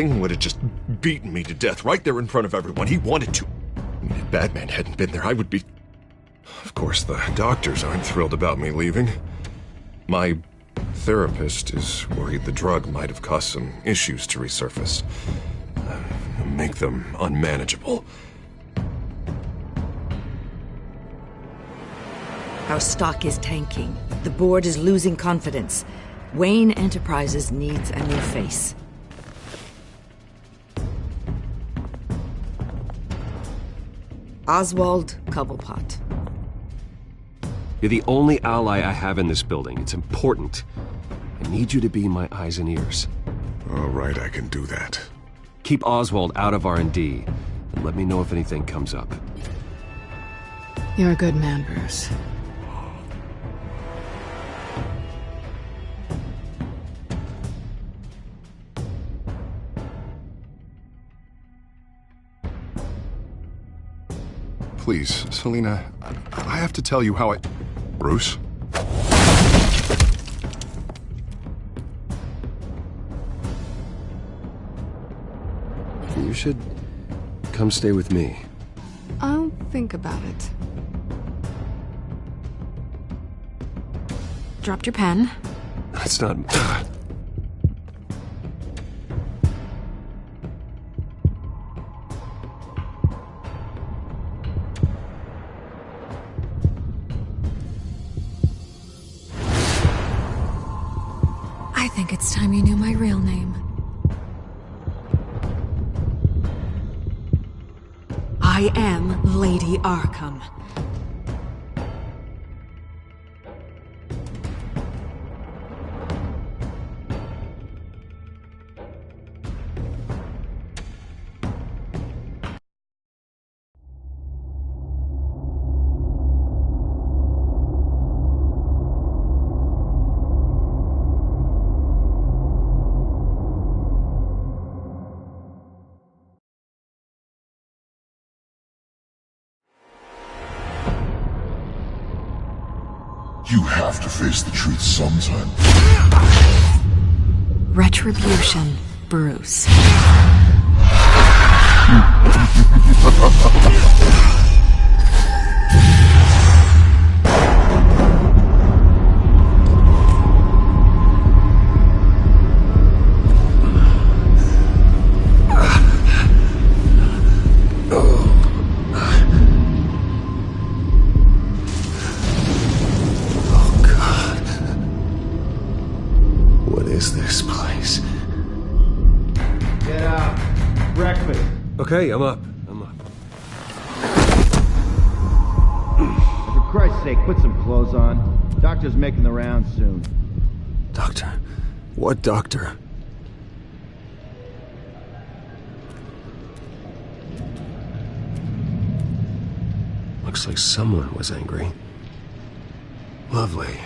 Penguin would have just beaten me to death right there in front of everyone. He wanted to. If Batman hadn't been there, I would be... Of course, the doctors aren't thrilled about me leaving. My therapist is worried the drug might have caused some issues to resurface. Make them unmanageable. Our stock is tanking. The board is losing confidence. Wayne Enterprises needs a new face. Oswald Cobblepot. You're the only ally I have in this building. It's important. I need you to be my eyes and ears. All right, I can do that. Keep Oswald out of R&D, and let me know if anything comes up. You're a good man, Bruce. Please, Selina, I have to tell you how I... Bruce? You should come stay with me. I'll think about it. Dropped your pen. That's not... I think it's time you knew my real name. I am Lady Arkham. You have to face the truth sometime. Retribution, Bruce. Okay, I'm up. For Christ's sake, put some clothes on. Doctor's making the rounds soon. Doctor? What doctor? Looks like someone was angry. Lovely.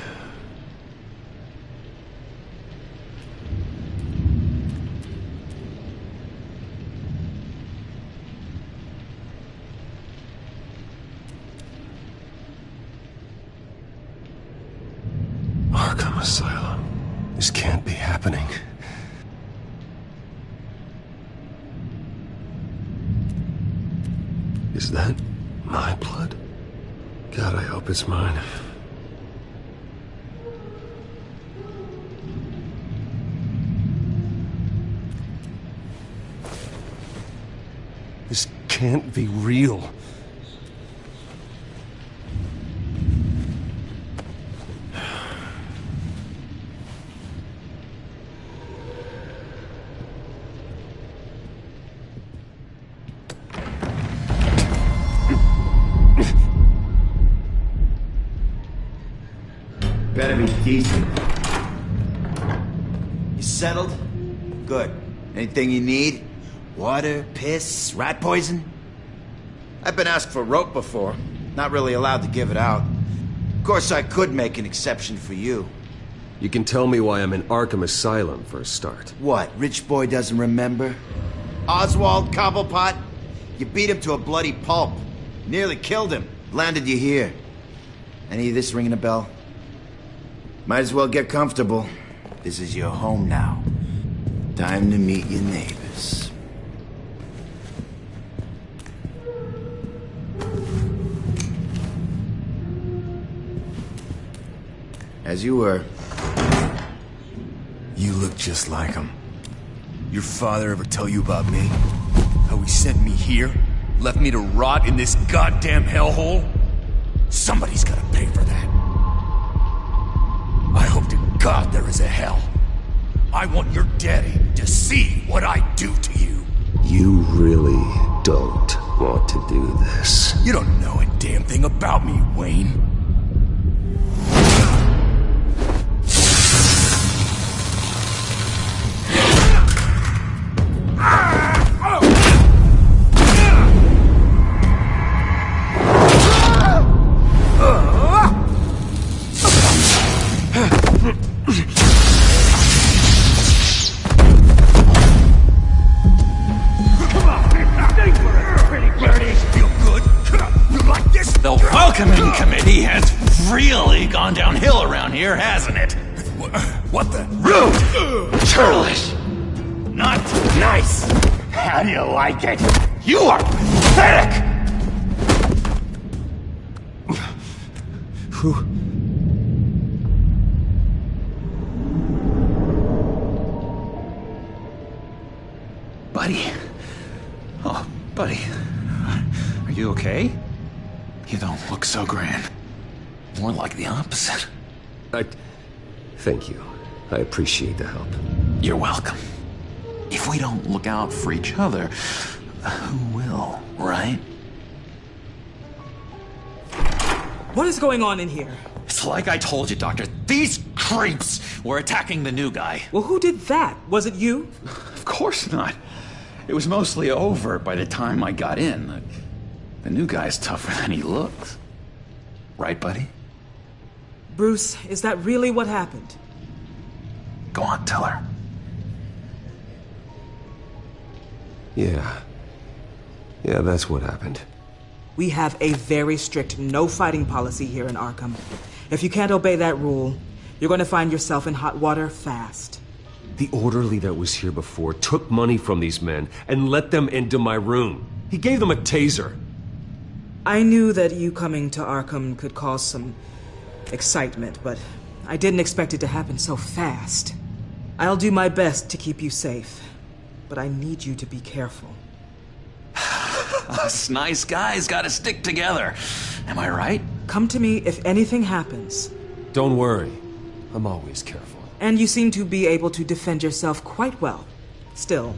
Arkham Asylum. This can't be happening. Is that my blood? God, I hope it's mine. This can't be real. Better be decent. You settled? Good. Anything you need? Water, piss, rat poison? I've been asked for rope before. Not really allowed to give it out. Of course, I could make an exception for you. You can tell me why I'm in Arkham Asylum for a start. What, rich boy doesn't remember? Oswald Cobblepot? You beat him to a bloody pulp. Nearly killed him. Landed you here. Any of this ringing a bell? Might as well get comfortable. This is your home now. Time to meet your neighbors. this. As you were. You look just like him. Your father ever tell you about me? How he sent me here? Left me to rot in this goddamn hellhole? Somebody's gotta pay for that. I hope to God there is a hell. I want your daddy to see what I do to you. You really don't want to do this. You don't know a damn thing about me, Wayne. Welcoming committee has really gone downhill around here, hasn't it? What the? Rude! Churlish! Not nice! How do you like it? You are pathetic! Who? Buddy. Oh, buddy. Are you okay? You don't look so grand. More like the opposite. Thank you. I appreciate the help. You're welcome. If we don't look out for each other, who will, right? What is going on in here? It's like I told you, Doctor. These creeps were attacking the new guy. Well, who did that? Was it you? Of course not. It was mostly over by the time I got in. The new guy's tougher than he looks. Right, buddy? Bruce, is that really what happened? Go on, tell her. Yeah. Yeah, that's what happened. We have a very strict no fighting policy here in Arkham. If you can't obey that rule, you're going to find yourself in hot water fast. The orderly that was here before took money from these men and let them into my room. He gave them a taser. I knew that you coming to Arkham could cause some excitement, but I didn't expect it to happen so fast. I'll do my best to keep you safe, but I need you to be careful. Us nice guys gotta stick together. Am I right? Come to me if anything happens. Don't worry. I'm always careful. And you seem to be able to defend yourself quite well. Still,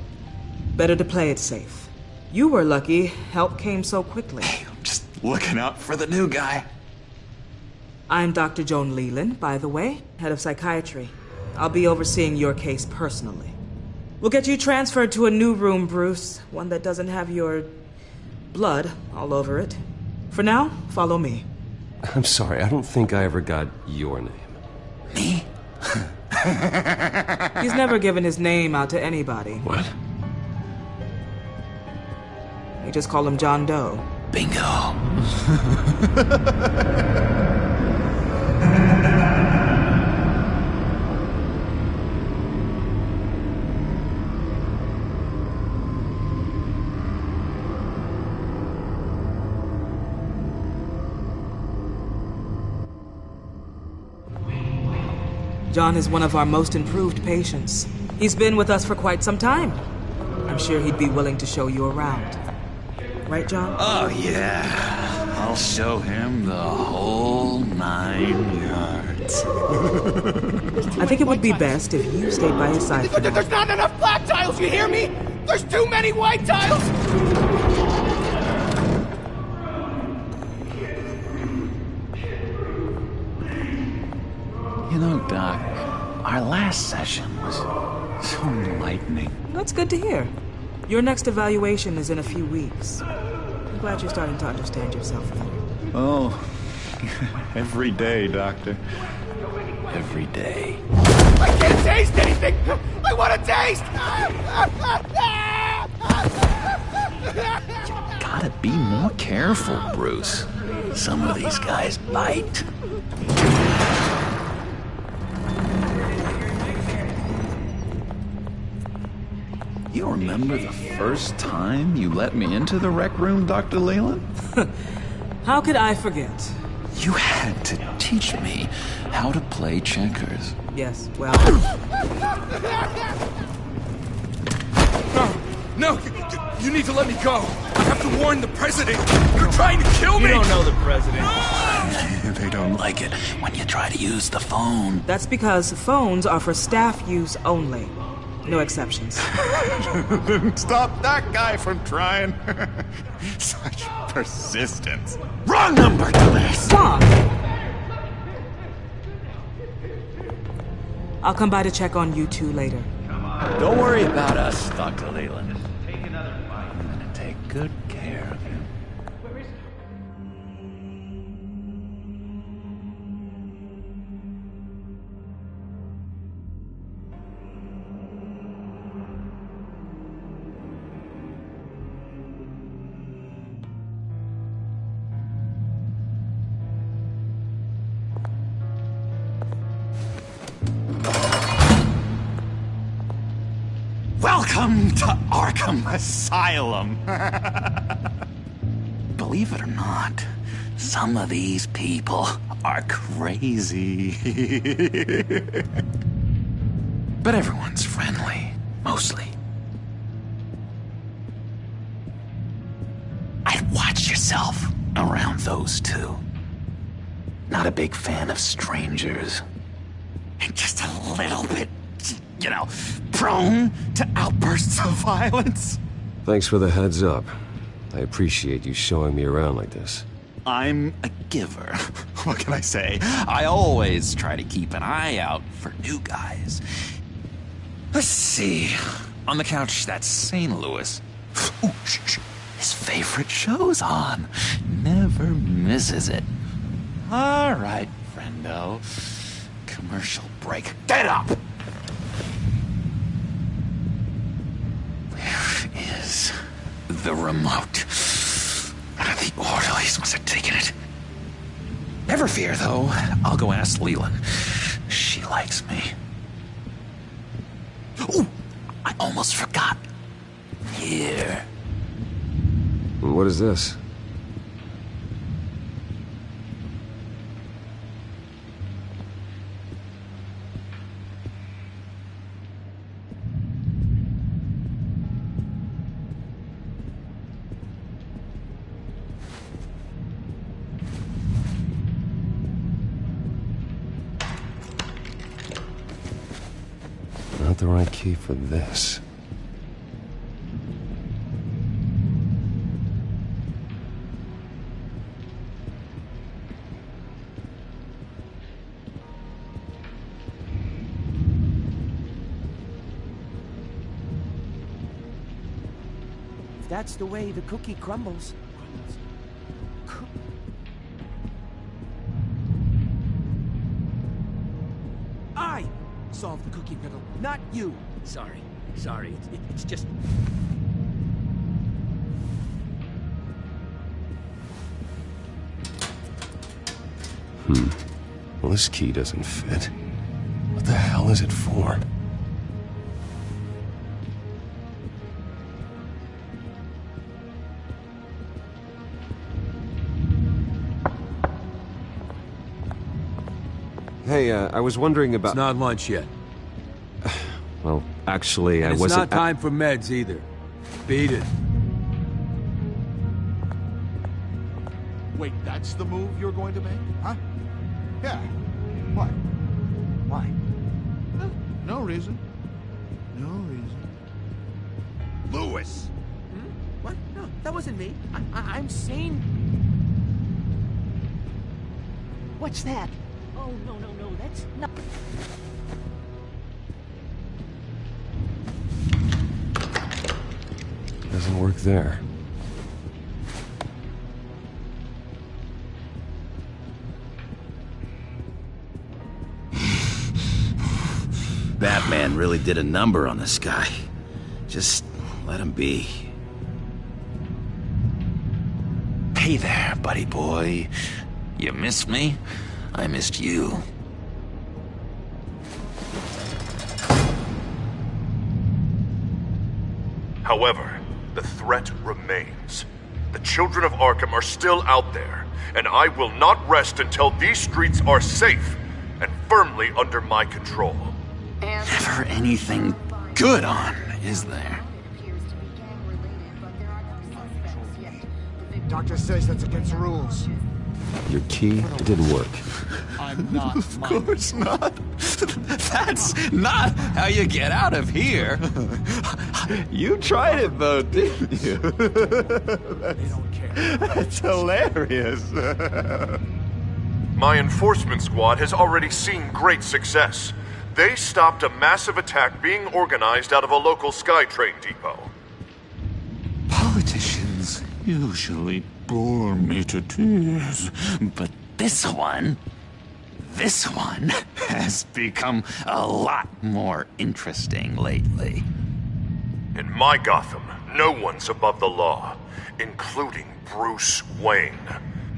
better to play it safe. You were lucky help came so quickly. I'm just looking out for the new guy. I'm Dr. Joan Leland, by the way, head of psychiatry. I'll be overseeing your case personally. We'll get you transferred to a new room, Bruce. One that doesn't have your blood all over it. For now, follow me. I'm sorry, I don't think I ever got your name. Me? He's never given his name out to anybody. What? We just call him John Doe. Bingo. John is one of our most improved patients. He's been with us for quite some time. I'm sure he'd be willing to show you around. Right, John? Oh, yeah. I'll show him the whole 9 yards. I think it would be best if you stayed by his side for now. There's not enough black tiles, you hear me? There's too many white tiles! You know, Doc, our last session was so enlightening. That's good to hear. Your next evaluation is in a few weeks. I'm glad you're starting to understand yourself better. Oh, every day, Doctor. Every day. I can't taste anything! I want to taste! Gotta be more careful, Bruce. Some of these guys bite. You remember the first time you let me into the rec room, Dr. Leland? How could I forget? You had to teach me how to play checkers. Yes, well... No, you need to let me go. I have to warn the president. They're trying to kill me. You don't know the president. They don't like it when you try to use the phone. That's because phones are for staff use only. No exceptions. Stop that guy from trying. Such persistence. Wrong number, dumbass! Stop! I'll come by to check on you two later. Don't worry about us, Dr. Leland. I'm gonna take good care of you. Welcome to Arkham Asylum. Believe it or not, some of these people are crazy. But everyone's friendly, mostly. I'd watch yourself around those two. Not a big fan of strangers. And just a little bit, you know, prone to outbursts of violence. Thanks for the heads up. I appreciate you showing me around like this. I'm a giver. What can I say? I always try to keep an eye out for new guys. Let's see. On the couch, that's St. Louis. Ooh, shh. His favorite show's on. Never misses it. All right, friendo. Commercial break. Get up! Where is the remote? One of the orderlies must have taken it. Never fear, though. I'll go ask Leland. She likes me. Ooh! I almost forgot. Here. What is this? Not the right key for this. If that's the way the cookie crumbles. I solved the cookie riddle, not you. Sorry. It's just... Well, this key doesn't fit. What the hell is it for? Hey, I was wondering about... It's not lunch yet. Well, actually, And I it's wasn't... not time for meds either. Beat it. Wait, that's the move you're going to make? Huh? Yeah. What? Why? No reason. No reason. Lewis! What? No, that wasn't me. I'm sane. What's that? Oh, no, that's not... Doesn't work there. Batman really did a number on this guy. Just let him be. Hey there, buddy boy. You missed me? I missed you. However, the threat remains. The children of Arkham are still out there, and I will not rest until these streets are safe and firmly under my control. Never anything good on, is there? Doctor says that's against the rules. Your key, it didn't work. I'm not. Of course not. That's not how you get out of here. You tried it though, didn't you? That's hilarious. My enforcement squad has already seen great success. They stopped a massive attack being organized out of a local SkyTrain depot. Politicians usually bore me to tears, but this one has become a lot more interesting lately. In my Gotham, no one's above the law, including Bruce Wayne.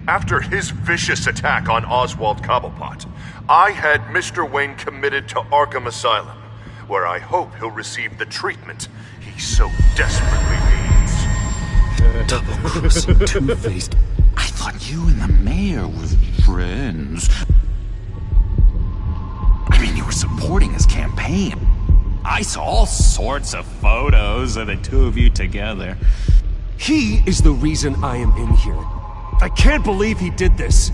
After his vicious attack on Oswald Cobblepot, I had Mr. Wayne committed to Arkham Asylum, where I hope he'll receive the treatment he so desperately needs. Double-crossing, two-faced. I thought you and the mayor were friends. I mean, you were supporting his campaign. I saw all sorts of photos of the two of you together. He is the reason I am in here. I can't believe he did this.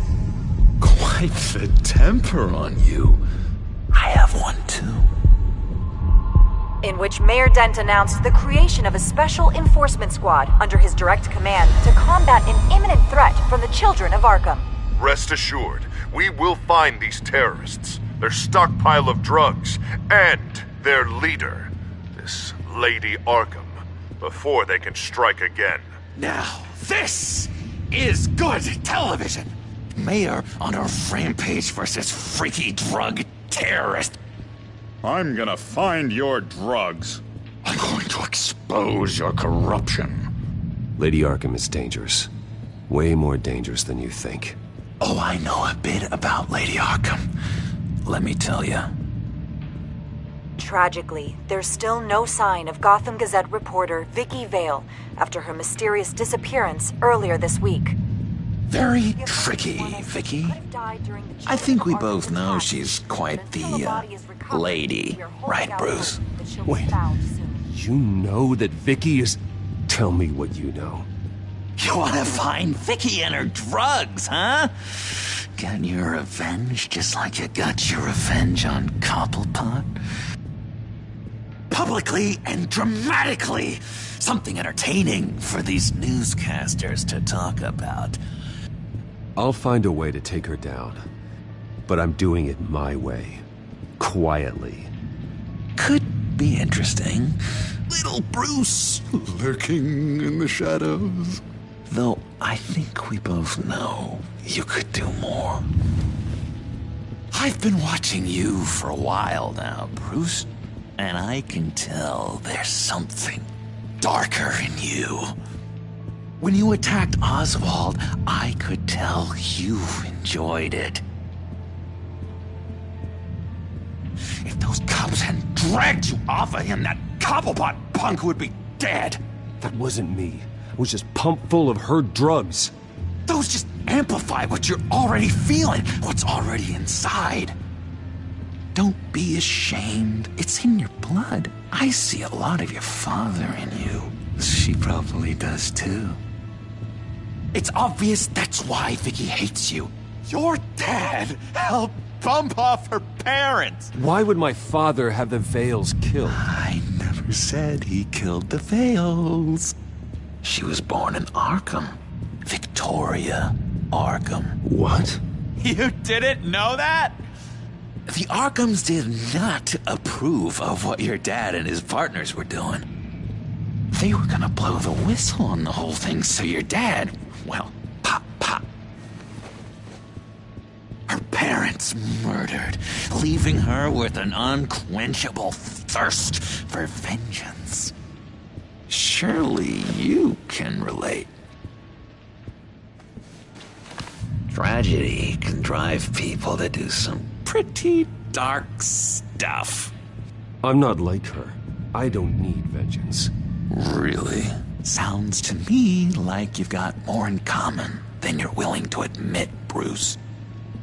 Quite the temper on you. I have one too. In which Mayor Dent announced the creation of a special enforcement squad under his direct command to combat an imminent threat from the children of Arkham. Rest assured, we will find these terrorists, their stockpile of drugs, and their leader, this Lady Arkham, before they can strike again. Now, this is good television. Mayor on a rampage versus freaky drug terrorist. I'm gonna find your drugs. I'm going to expose your corruption. Lady Arkham is dangerous. Way more dangerous than you think. Oh, I know a bit about Lady Arkham. Let me tell you. Tragically, there's still no sign of Gotham Gazette reporter Vicky Vale after her mysterious disappearance earlier this week. Very tricky, Vicky. I think we both know she's quite the, lady. Right, Bruce? Wait, you know that Vicky is... Tell me what you know. You want to find Vicky and her drugs, huh? Get your revenge just like you got your revenge on Cobblepot? Publicly and dramatically! Something entertaining for these newscasters to talk about. I'll find a way to take her down. But I'm doing it my way. Quietly. Could be interesting. Little Bruce lurking in the shadows. Though I think we both know you could do more. I've been watching you for a while now, Bruce. And I can tell there's something darker in you. When you attacked Oswald, I could tell you enjoyed it. If those cops hadn't dragged you off of him, that Cobblepot punk would be dead. That wasn't me. I was just pumped full of her drugs. Those just amplify what you're already feeling, what's already inside. Don't be ashamed. It's in your blood. I see a lot of your father in you. She probably does too. It's obvious that's why Vicky hates you. Your dad helped bump off her parents. Why would my father have the Vales killed? I never said he killed the Vales. She was born in Arkham. Victoria Arkham. What? You didn't know that? The Arkhams did not approve of what your dad and his partners were doing. They were gonna blow the whistle on the whole thing, so your dad, well, pop. Her parents murdered, leaving her with an unquenchable thirst for vengeance. Surely you can relate. Tragedy can drive people to do some pretty dark stuff. I'm not like her. I don't need vengeance. Really? Sounds to me like you've got more in common than you're willing to admit, Bruce.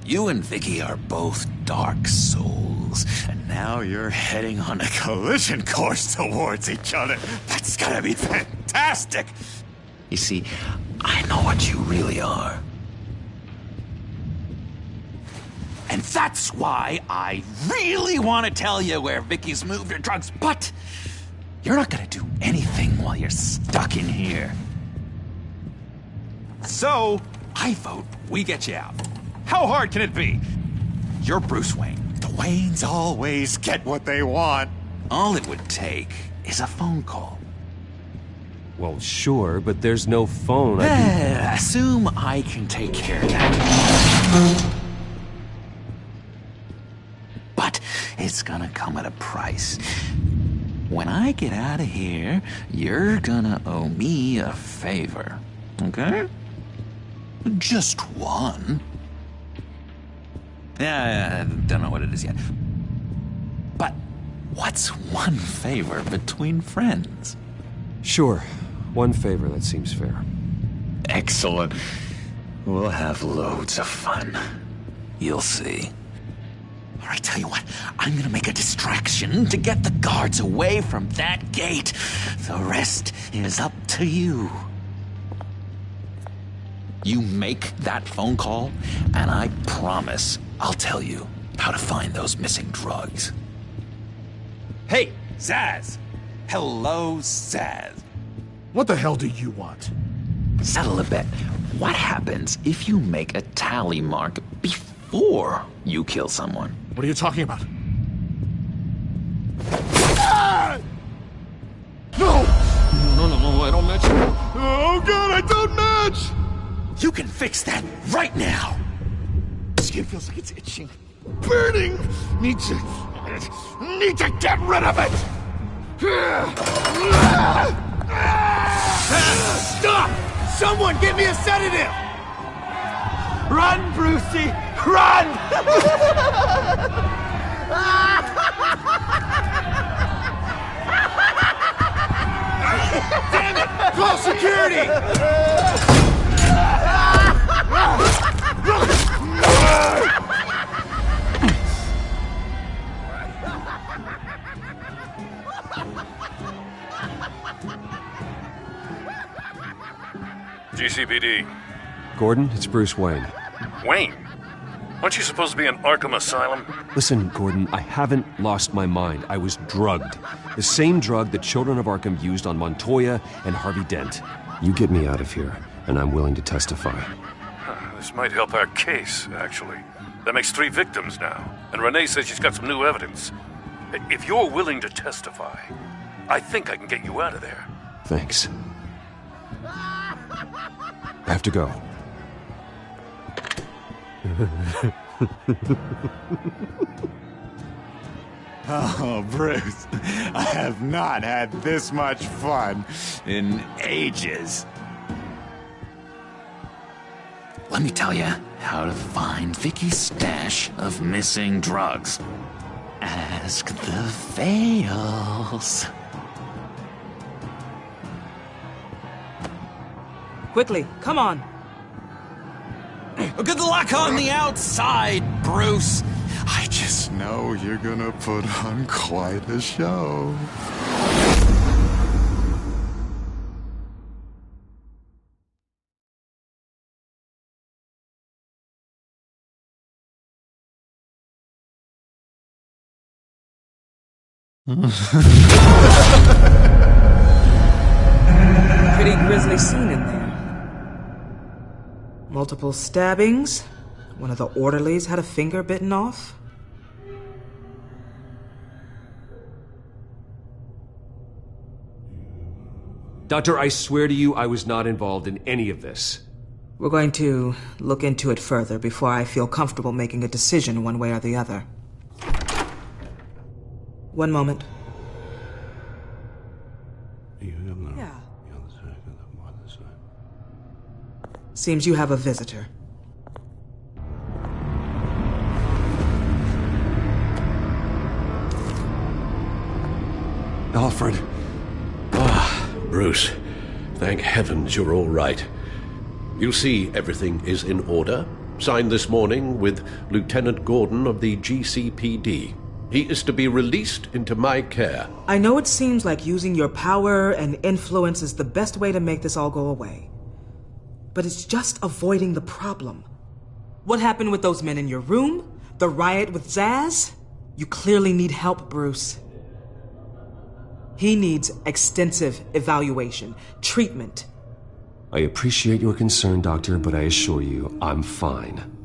You and Vicky are both dark souls, and now you're heading on a collision course towards each other. That's gotta be fantastic! You see, I know what you really are. And that's why I really want to tell you where Vicky's moved her drugs, but you're not gonna do anything while you're stuck in here. So, I vote we get you out. How hard can it be? You're Bruce Wayne. The Waynes always get what they want. All it would take is a phone call. Well, sure, but there's no phone. Assume I can take care of that. But it's gonna come at a price. When I get out of here, you're gonna owe me a favor, okay? Just one. Yeah, I don't know what it is yet. But what's one favor between friends? Sure. One favor, that seems fair. Excellent. We'll have loads of fun. You'll see. All right, tell you what. I'm gonna make a distraction to get the guards away from that gate. The rest is up to you. You make that phone call, and I promise I'll tell you how to find those missing drugs. Hey, Zaz! Hello, Zaz. What the hell do you want? Settle a bet. What happens if you make a tally mark before you kill someone? What are you talking about? No! No, I don't match. Oh god, I don't match! You can fix that right now! Skin feels like it's itching. Burning! Need to get rid of it! Stop! Someone give me a sedative! Run, Brucey! Run! Damn it! Call security! GCPD. Gordon, it's Bruce Wayne. Wayne? Aren't you supposed to be in Arkham Asylum? Listen, Gordon, I haven't lost my mind. I was drugged. The same drug the children of Arkham used on Montoya and Harvey Dent. You get me out of here, and I'm willing to testify. This might help our case, actually. That makes 3 victims now, and Renee says she's got some new evidence. If you're willing to testify, I think I can get you out of there. Thanks. I have to go. Oh, Bruce, I have not had this much fun in ages. Let me tell you how to find Vicky's stash of missing drugs. Ask the Vales. Quickly, come on. Good luck on the outside, Bruce. I just know you're gonna put on quite a show. Pretty grisly scene in there. Multiple stabbings. One of the orderlies had a finger bitten off. Doctor, I swear to you I was not involved in any of this. We're going to look into it further before I feel comfortable making a decision one way or the other. One moment. Yeah. Seems you have a visitor. Alfred. Bruce, thank heavens you're all right. You see everything is in order. Signed this morning with Lieutenant Gordon of the GCPD. He is to be released into my care. I know it seems like using your power and influence is the best way to make this all go away. But it's just avoiding the problem. What happened with those men in your room? The riot with Zaz? You clearly need help, Bruce. He needs extensive evaluation, treatment. I appreciate your concern, Doctor, but I assure you, I'm fine.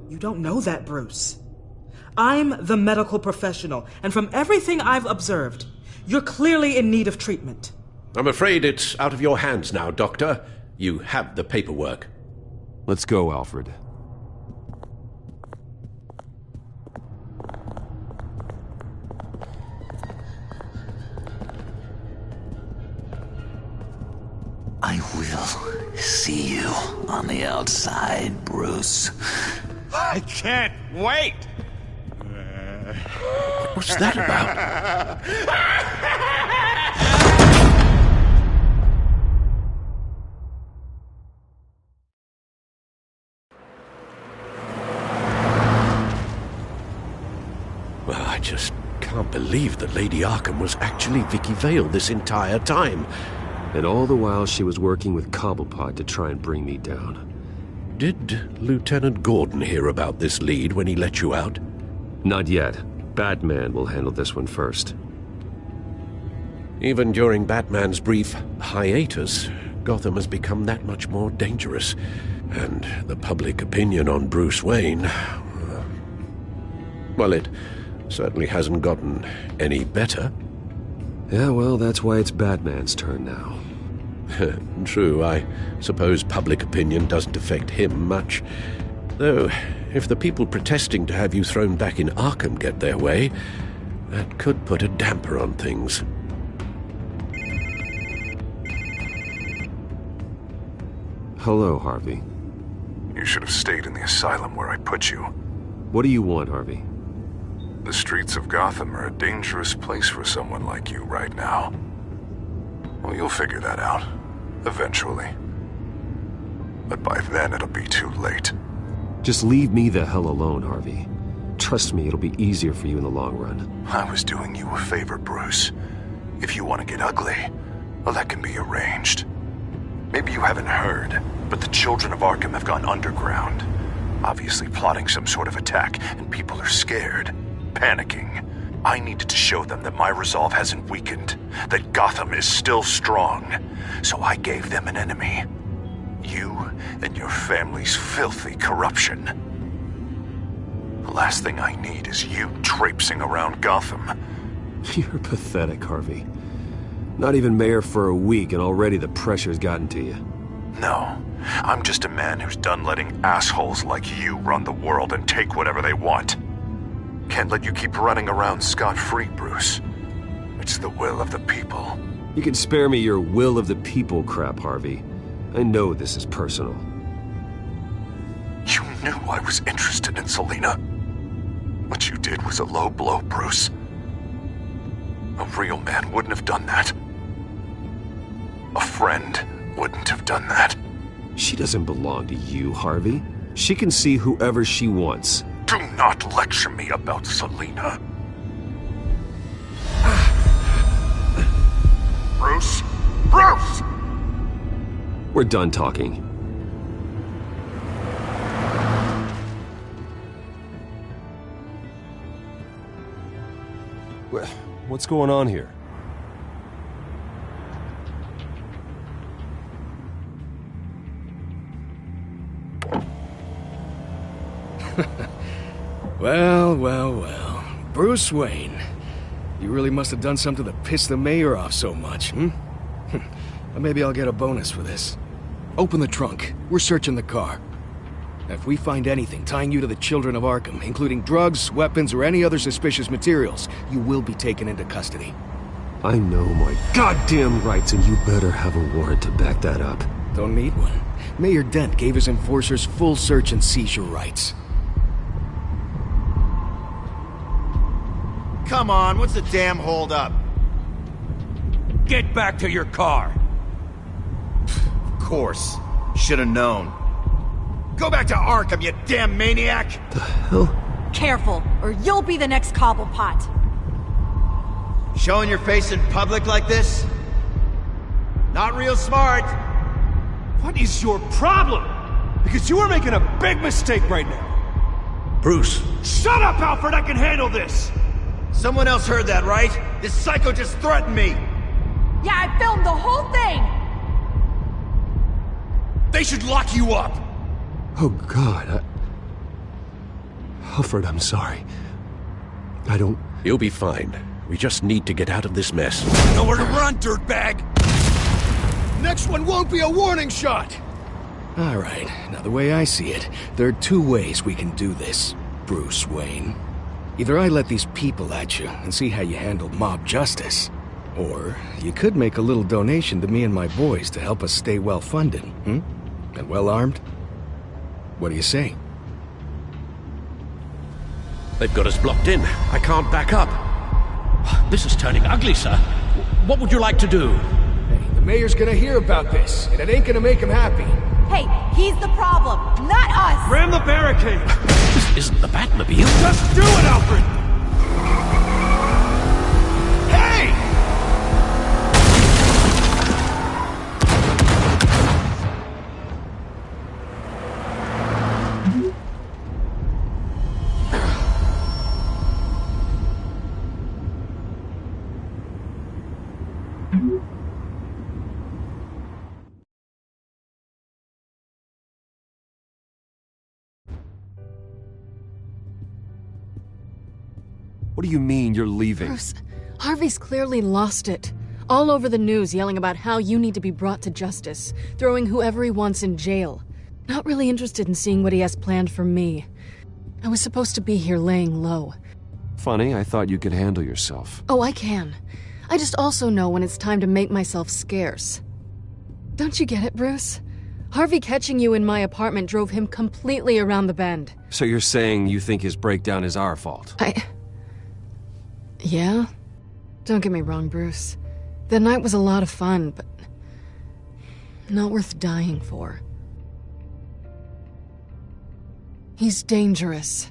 You don't know that, Bruce. I'm the medical professional, and from everything I've observed, you're clearly in need of treatment. I'm afraid it's out of your hands now, Doctor. You have the paperwork. Let's go, Alfred. I will see you on the outside, Bruce. I can't wait! What's that about? Well, I just can't believe that Lady Arkham was actually Vicky Vale this entire time. And all the while she was working with Cobblepot to try and bring me down. Did Lieutenant Gordon hear about this lead when he let you out? Not yet. Batman will handle this one first. Even during Batman's brief hiatus, Gotham has become that much more dangerous. And the public opinion on Bruce Wayne... well, it certainly hasn't gotten any better. Yeah, well, that's why it's Batman's turn now. True, I suppose public opinion doesn't affect him much. Though, if the people protesting to have you thrown back in Arkham get their way, that could put a damper on things. Hello, Harvey. You should have stayed in the asylum where I put you. What do you want, Harvey? The streets of Gotham are a dangerous place for someone like you right now. Well, you'll figure that out, eventually. But by then it'll be too late. Just leave me the hell alone, Harvey. Trust me, it'll be easier for you in the long run. I was doing you a favor, Bruce. If you want to get ugly, well, that can be arranged. Maybe you haven't heard, but the children of Arkham have gone underground. Obviously plotting some sort of attack, and people are scared, panicking. I needed to show them that my resolve hasn't weakened, that Gotham is still strong. So I gave them an enemy. You and your family's filthy corruption. The last thing I need is you traipsing around Gotham. You're pathetic, Harvey. Not even mayor for a week and already the pressure's gotten to you. No, I'm just a man who's done letting assholes like you run the world and take whatever they want. Can't let you keep running around scot-free, Bruce. It's the will of the people. You can spare me your will of the people crap, Harvey. I know this is personal. You knew I was interested in Selina. What you did was a low blow, Bruce. A real man wouldn't have done that. A friend wouldn't have done that. She doesn't belong to you, Harvey. She can see whoever she wants. Do not lecture me about Selina. Bruce? Bruce! We're done talking. What's going on here? Well. Bruce Wayne. You really must have done something to piss the mayor off so much, hmm? Maybe I'll get a bonus for this. Open the trunk. We're searching the car. If we find anything tying you to the children of Arkham, including drugs, weapons, or any other suspicious materials, you will be taken into custody. I know my goddamn rights, and you better have a warrant to back that up. Don't need one. Mayor Dent gave his enforcers full search and seizure rights. Come on, what's the damn hold up? Get back to your car! course. Should have known. Go back to Arkham, you damn maniac! The hell? Careful, or you'll be the next Cobblepot. Showing your face in public like this? Not real smart. What is your problem? Because you are making a big mistake right now. Bruce. Shut up, Alfred! I can handle this! Someone else heard that, right? This psycho just threatened me! Yeah, I filmed the whole thing! They should lock you up! Oh, God. Alfred, I'm sorry. I don't... You'll be fine. We just need to get out of this mess. Nowhere to run, dirtbag! Next one won't be a warning shot! All right, now the way I see it, there are two ways we can do this, Bruce Wayne. Either I let these people at you and see how you handle mob justice, or you could make a little donation to me and my boys to help us stay well-funded, and well-armed. What do you say? They've got us blocked in. I can't back up. This is turning ugly, sir. What would you like to do? Hey, the mayor's gonna hear about this, and it ain't gonna make him happy. Hey, he's the problem, not us! Ram the barricade! This isn't the Batmobile. Just do it, Alfred! Hey! What do you mean you're leaving? Bruce, Harvey's clearly lost it. All over the news yelling about how you need to be brought to justice, throwing whoever he wants in jail. Not really interested in seeing what he has planned for me. I was supposed to be here laying low. Funny, I thought you could handle yourself. Oh, I can. I just also know when it's time to make myself scarce. Don't you get it, Bruce? Harvey catching you in my apartment drove him completely around the bend. So you're saying you think his breakdown is our fault? Yeah? Don't get me wrong, Bruce. The night was a lot of fun, but not worth dying for. He's dangerous.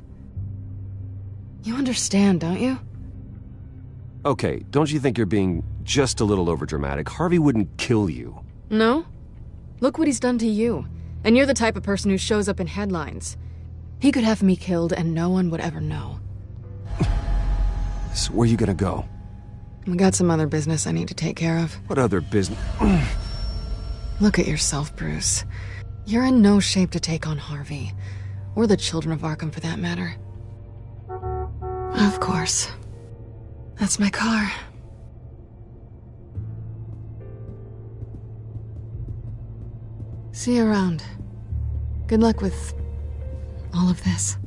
You understand, don't you? Okay, don't you think you're being just a little overdramatic? Harvey wouldn't kill you. No? Look what he's done to you. And you're the type of person who shows up in headlines. He could have me killed and no one would ever know. So where are you gonna go? I got some other business I need to take care of. What other business? Look at yourself, Bruce. You're in no shape to take on Harvey. Or the children of Arkham, for that matter. Of course. That's my car. See you around. Good luck with all of this.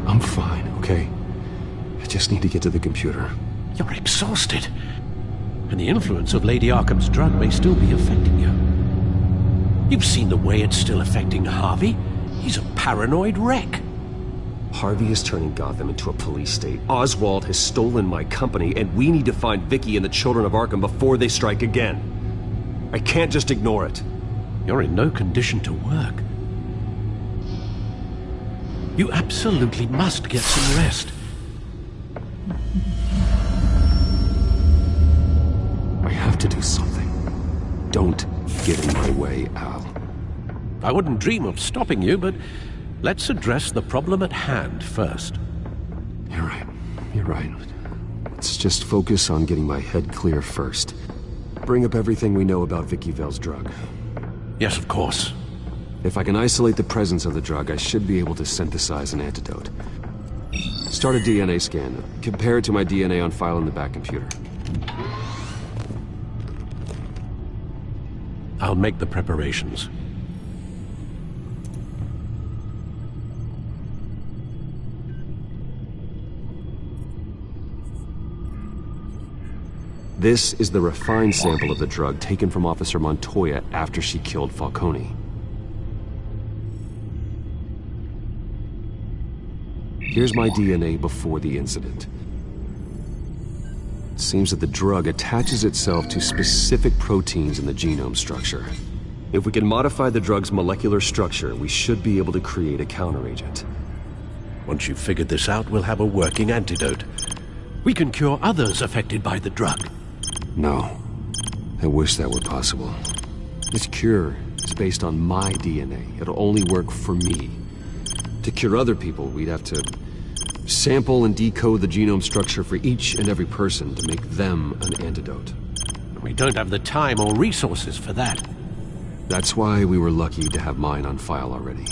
I'm fine, okay? I just need to get to the computer. You're exhausted. And the influence of Lady Arkham's drug may still be affecting you. You've seen the way it's still affecting Harvey. He's a paranoid wreck. Harvey is turning Gotham into a police state. Oswald has stolen my company, and we need to find Vicky and the children of Arkham before they strike again. I can't just ignore it. You're in no condition to work. You absolutely must get some rest. I have to do something. Don't get in my way, Al. I wouldn't dream of stopping you, but let's address the problem at hand first. You're right. You're right. Let's just focus on getting my head clear first. Bring up everything we know about Vicky Vale's drug. Yes, of course. If I can isolate the presence of the drug, I should be able to synthesize an antidote. Start a DNA scan. Compare it to my DNA on file in the back computer. I'll make the preparations. This is the refined sample of the drug taken from Officer Montoya after she killed Falcone. Here's my DNA before the incident. It seems that the drug attaches itself to specific proteins in the genome structure. If we can modify the drug's molecular structure, we should be able to create a counteragent. Once you've figured this out, we'll have a working antidote. We can cure others affected by the drug. No. I wish that were possible. This cure is based on my DNA. It'll only work for me. To cure other people, we'd have to sample and decode the genome structure for each and every person to make them an antidote. We don't have the time or resources for that. That's why we were lucky to have mine on file already.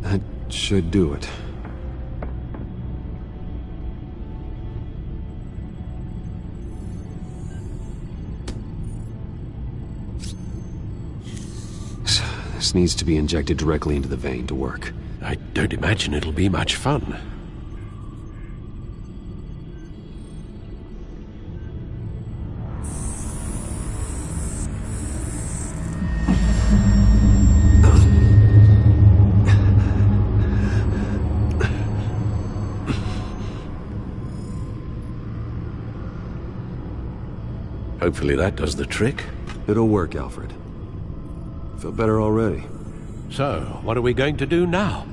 That should do it. This needs to be injected directly into the vein to work. I don't imagine it'll be much fun. Hopefully that does the trick. It'll work, Alfred. Feel better already. So, what are we going to do now?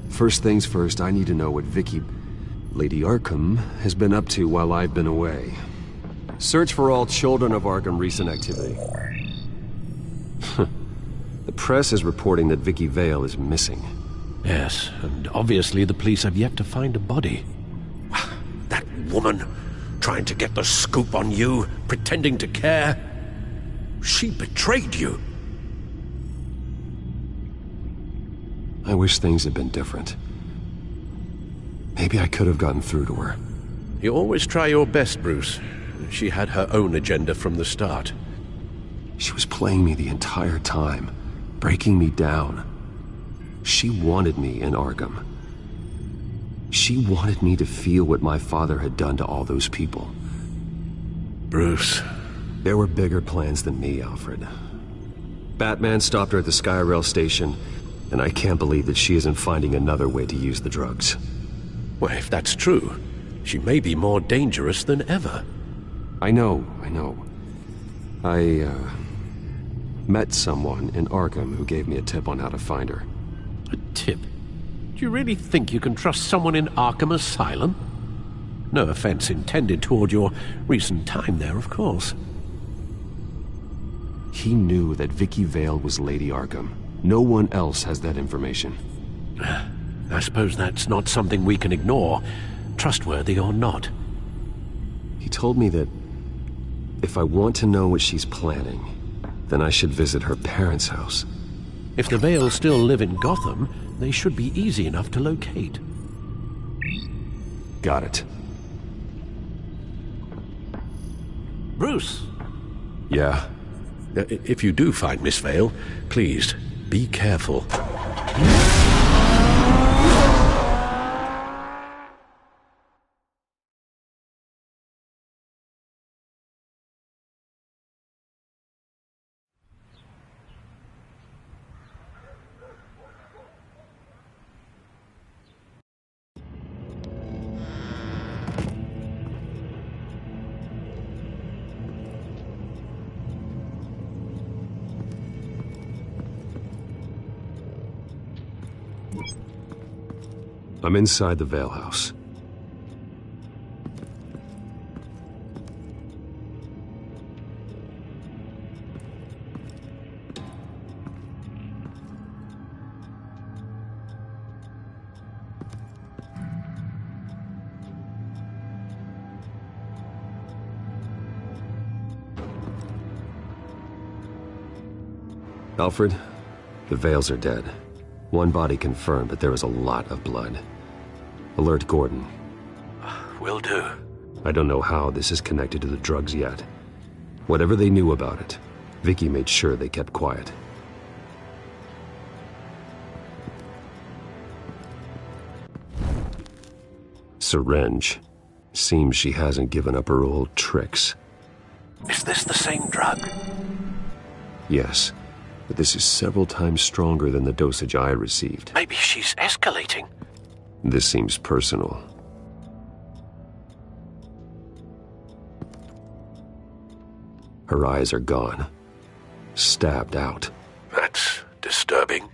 First things first, I need to know what Lady Arkham, has been up to while I've been away. Search for all children of Arkham recent activity. The press is reporting that Vicky Vale is missing. Yes, and obviously the police have yet to find a body. That woman, trying to get the scoop on you, pretending to care. She betrayed you. I wish things had been different. Maybe I could have gotten through to her. You always try your best, Bruce. She had her own agenda from the start. She was playing me the entire time, breaking me down. She wanted me in Arkham. She wanted me to feel what my father had done to all those people. Bruce. There were bigger plans than me, Alfred. Batman stopped her at the Skyrail station, and I can't believe that she isn't finding another way to use the drugs. Well, if that's true, she may be more dangerous than ever. I know. I met someone in Arkham who gave me a tip on how to find her. A tip? Do you really think you can trust someone in Arkham Asylum? No offense intended toward your recent time there, of course. He knew that Vicky Vale was Lady Arkham. No one else has that information. I suppose that's not something we can ignore, trustworthy or not. He told me that if I want to know what she's planning, then I should visit her parents' house. If the Vales still live in Gotham, They should be easy enough to locate. Got it. Bruce! Yeah? If you do find Miss Vale, please, be careful. I'm inside the Vale house. Alfred, the Vales are dead. One body confirmed, but there is a lot of blood. Alert Gordon. Will do. I don't know how this is connected to the drugs yet. Whatever they knew about it, Vicky made sure they kept quiet. Syringe. Seems she hasn't given up her old tricks. Is this the same drug? Yes, but this is several times stronger than the dosage I received. Maybe she's escalating. This seems personal. Her eyes are gone. Stabbed out. That's disturbing.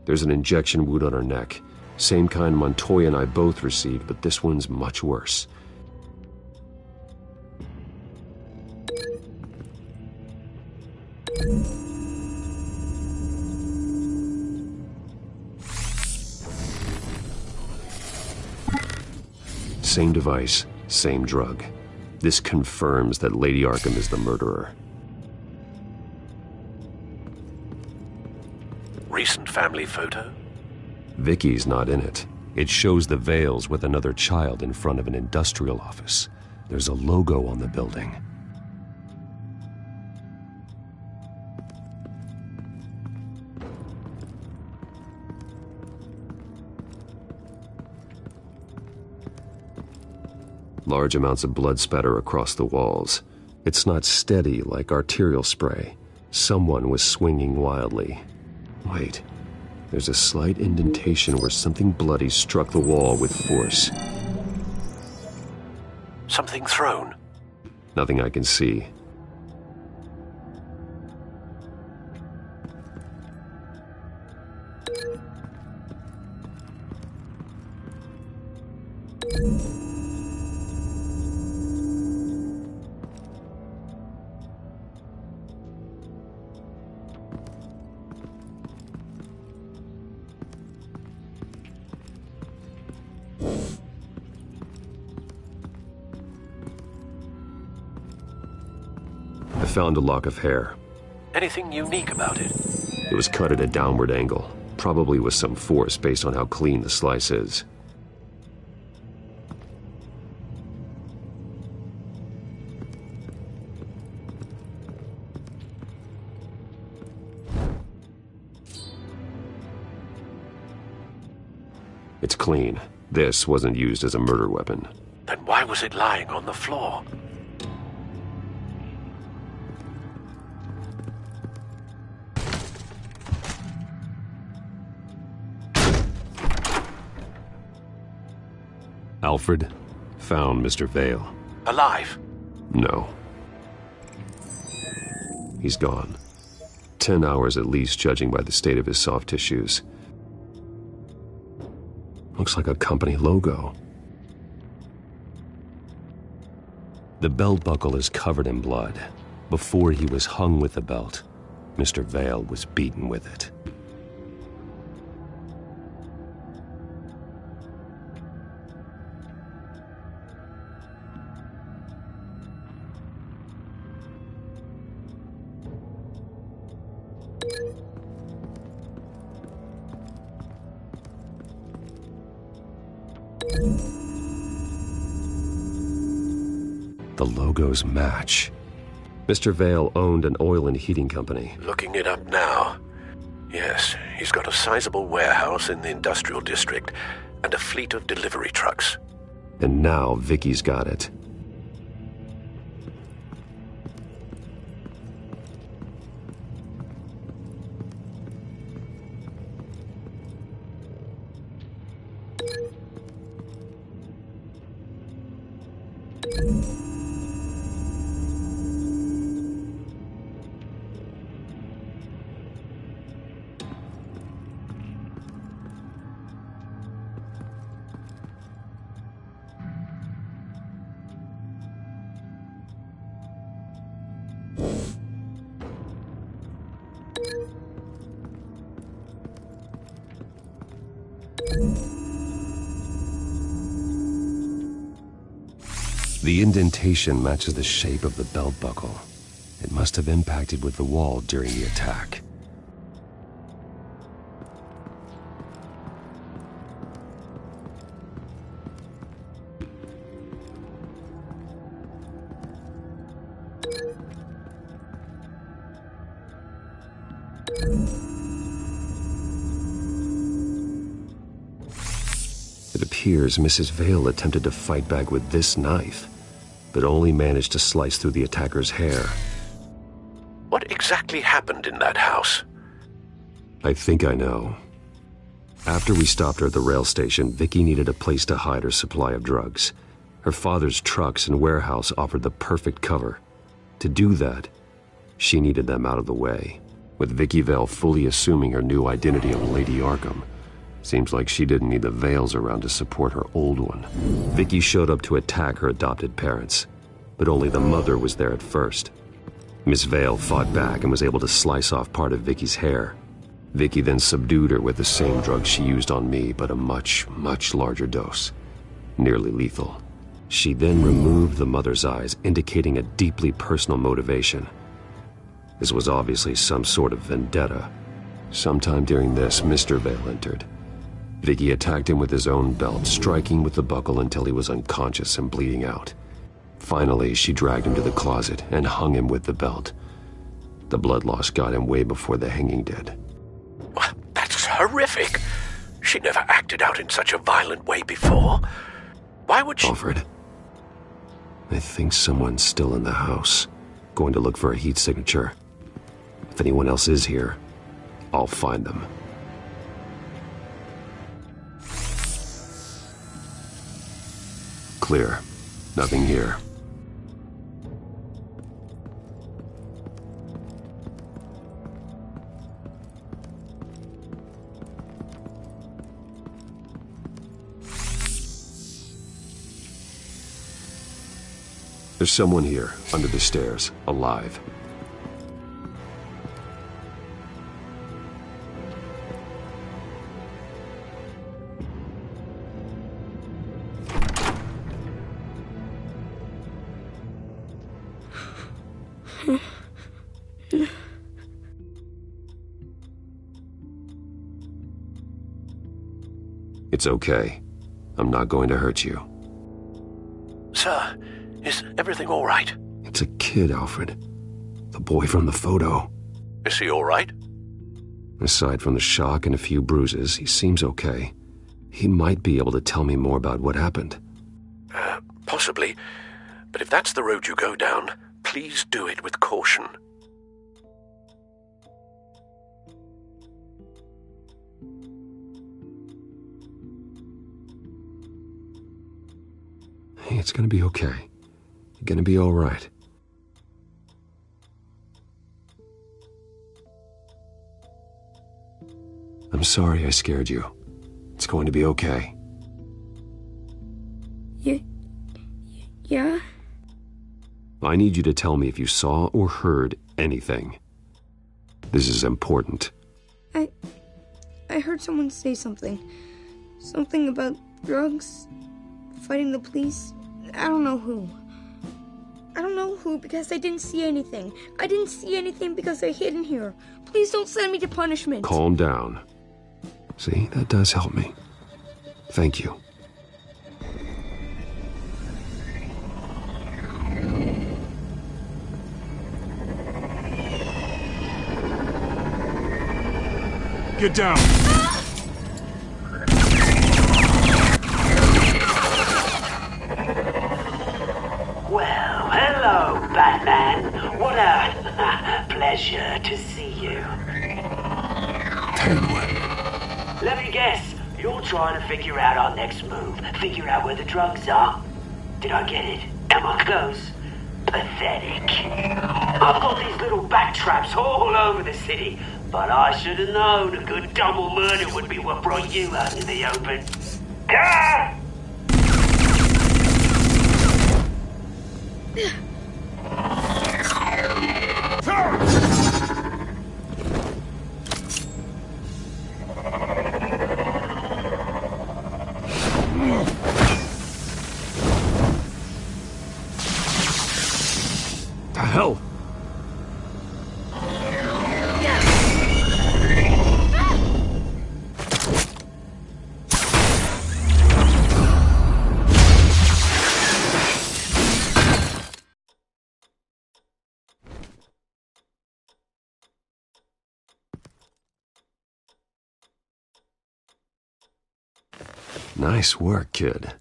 There's an injection wound on her neck. Same kind Montoya and I both received, but this one's much worse. Same device, same drug. This confirms that Lady Arkham is the murderer. Recent family photo? Vicky's not in it. It shows the Vales with another child in front of an industrial office. There's a logo on the building. Large amounts of blood spatter across the walls. It's not steady like arterial spray. Someone was swinging wildly. Wait, there's a slight indentation where something bloody struck the wall with force. Something thrown? Nothing I can see. I found a lock of hair. Anything unique about it? It was cut at a downward angle, probably with some force based on how clean the slice is. It's clean. This wasn't used as a murder weapon. Then why was it lying on the floor? Alfred found Mr. Vale. Alive? No. He's gone. 10 hours at least, judging by the state of his soft tissues. Looks like a company logo. The belt buckle is covered in blood. Before he was hung with the belt, Mr. Vale was beaten with it. The logos match. Mr. Vale owned an oil and heating company. Looking it up now. Yes, he's got a sizable warehouse in the industrial district and a fleet of delivery trucks. And now Vicky's got it. The indentation matches the shape of the belt buckle. It must have impacted with the wall during the attack. It appears Mrs. Vale attempted to fight back with this knife, but only managed to slice through the attacker's hair. What exactly happened in that house? I think I know. After we stopped her at the rail station, Vicky needed a place to hide her supply of drugs. Her father's trucks and warehouse offered the perfect cover. To do that, she needed them out of the way. With Vicky Vale fully assuming her new identity of Lady Arkham, seems like she didn't need the Vales around to support her old one. Vicky showed up to attack her adopted parents, but only the mother was there at first. Miss Vale fought back and was able to slice off part of Vicky's hair. Vicky then subdued her with the same drug she used on me, but a much, much larger dose. Nearly lethal. She then removed the mother's eyes, indicating a deeply personal motivation. This was obviously some sort of vendetta. Sometime during this, Mr. Vale entered. Vicky attacked him with his own belt, striking with the buckle until he was unconscious and bleeding out. Finally, she dragged him to the closet and hung him with the belt. The blood loss got him way before the hanging did. That's horrific. She never acted out in such a violent way before. Why would she— Alfred, I think someone's still in the house, going to look for a heat signature. If anyone else is here, I'll find them. Clear. Nothing here. There's someone here, under the stairs, alive. It's okay. I'm not going to hurt you. Sir, is everything all right? It's a kid, Alfred. The boy from the photo. Is he all right? Aside from the shock and a few bruises, he seems okay. He might be able to tell me more about what happened. Possibly. But if that's the road you go down, please do it with caution. Hey, it's gonna be okay. You're gonna be all right. I'm sorry I scared you. It's going to be okay. Yeah? I need you to tell me if you saw or heard anything. This is important. I heard someone say something. Something about drugs, fighting the police. I don't know who. I don't know who because I didn't see anything. I didn't see anything because I hid in here. Please don't send me to punishment. Calm down. See, that does help me. Thank you. Get down! Well, hello, Batman. What a pleasure to see you. Penguin. Let me guess. You're trying to figure out our next move. Figure out where the drugs are. Did I get it? Am I close? Pathetic. I've got these little bat traps all over the city, but I should have known a good double murder would be what brought you out in the open. Ah! The hell? Nice work, kid.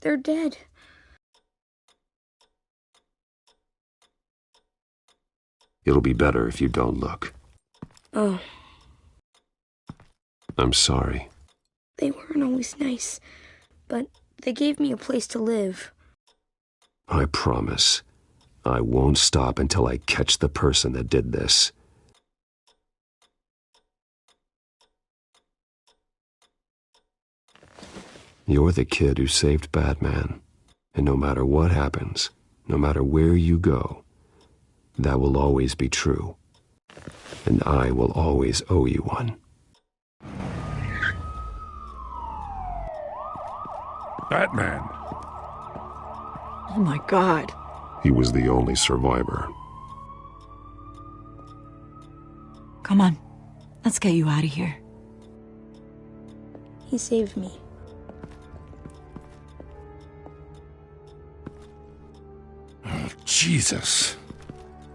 They're dead. It'll be better if you don't look. Oh, I'm sorry. they weren't always nice, but they gave me a place to live. I promise. I won't stop until I catch the person that did this. You're the kid who saved Batman. And no matter what happens, no matter where you go, that will always be true. And I will always owe you one. Batman. Oh my God. He was the only survivor. Come on. Let's get you out of here. He saved me. Oh, Jesus.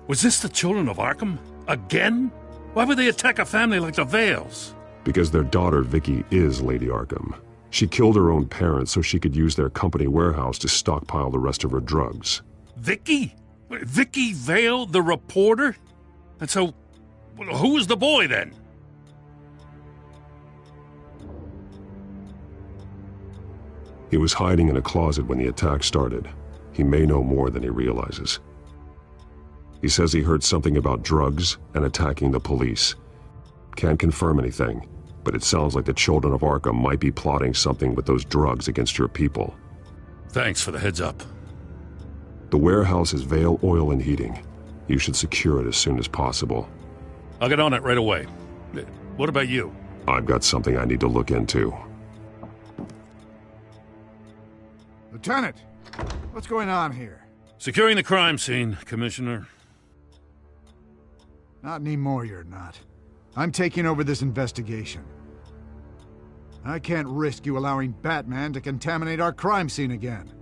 Was this the children of Arkham? Again? Why would they attack a family like the Vales? Because their daughter, Vicky, is Lady Arkham. She killed her own parents so she could use their company warehouse to stockpile the rest of her drugs. Vicky? Vicky Vale, the reporter? And so, who was the boy then? He was hiding in a closet when the attack started. He may know more than he realizes. He says he heard something about drugs and attacking the police. Can't confirm anything, but it sounds like the children of Arkham might be plotting something with those drugs against your people. Thanks for the heads up. The warehouse is Vale Oil and Heating. You should secure it as soon as possible. I'll get on it right away. What about you? I've got something I need to look into. Lieutenant, what's going on here? Securing the crime scene, Commissioner. Not anymore, you're not. I'm taking over this investigation. I can't risk you allowing Batman to contaminate our crime scene again.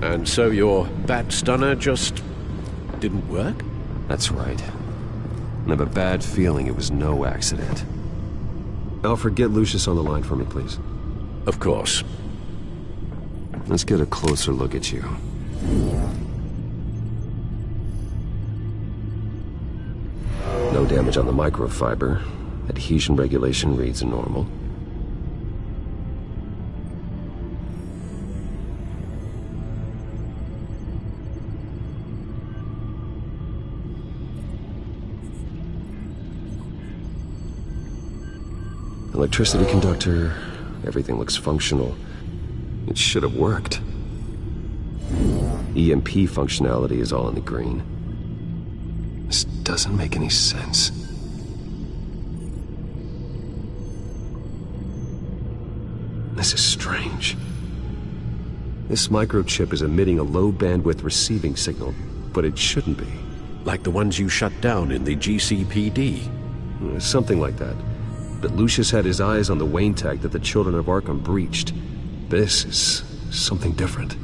And so your bat stunner just didn't work? That's right. I have a bad feeling it was no accident. Alfred, get Lucius on the line for me, please. Of course. Let's get a closer look at you. No damage on the microfiber. Adhesion regulation reads normal. Electricity conductor, everything looks functional. It should have worked. EMP functionality is all in the green. This doesn't make any sense. This is strange. This microchip is emitting a low-bandwidth receiving signal, but it shouldn't be. Like the ones you shut down in the GCPD. Something like that. But Lucius had his eyes on the Wayne tag that the Children of Arkham breached. This is something different.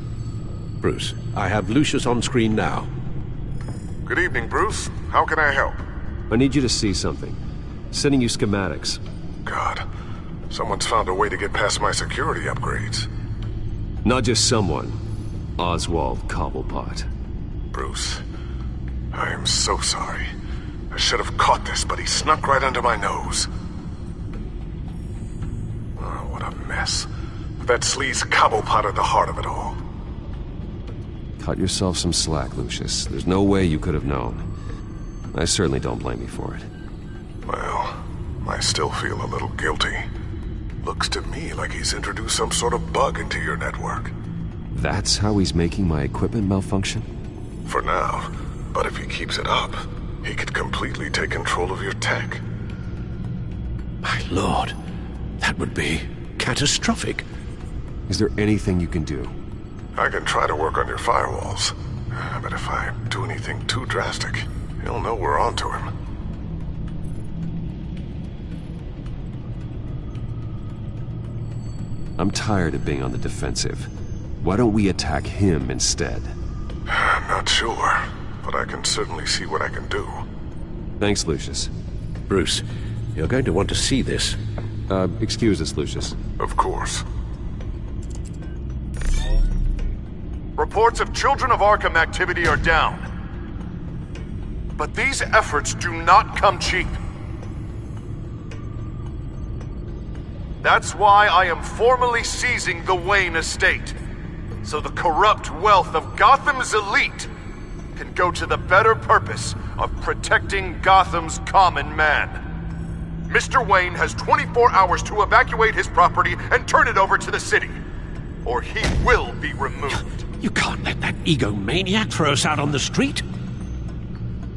Bruce, I have Lucius on screen now. Good evening, Bruce. How can I help? I need you to see something. Sending you schematics. God, someone's found a way to get past my security upgrades. Not just someone. Oswald Cobblepot. Bruce, I am so sorry. I should have caught this, but he snuck right under my nose. Oh, what a mess. That sleaze Cobblepot at the heart of it all. Cut yourself some slack, Lucius. There's no way you could have known. I certainly don't blame you for it. Well, I still feel a little guilty. Looks to me like he's introduced some sort of bug into your network. That's how he's making my equipment malfunction? For now. But if he keeps it up, he could completely take control of your tech. My lord, that would be catastrophic. Is there anything you can do? I can try to work on your firewalls. But if I do anything too drastic, he'll know we're onto him. I'm tired of being on the defensive. Why don't we attack him instead? Not sure, but I can certainly see what I can do. Thanks, Lucius. Bruce, you're going to want to see this. Excuse us, Lucius. Of course. Reports of Children of Arkham activity are down. But these efforts do not come cheap. That's why I am formally seizing the Wayne estate, so the corrupt wealth of Gotham's elite can go to the better purpose of protecting Gotham's common man. Mr. Wayne has 24 hours to evacuate his property and turn it over to the city, or he will be removed. You can't let that egomaniac throw us out on the street.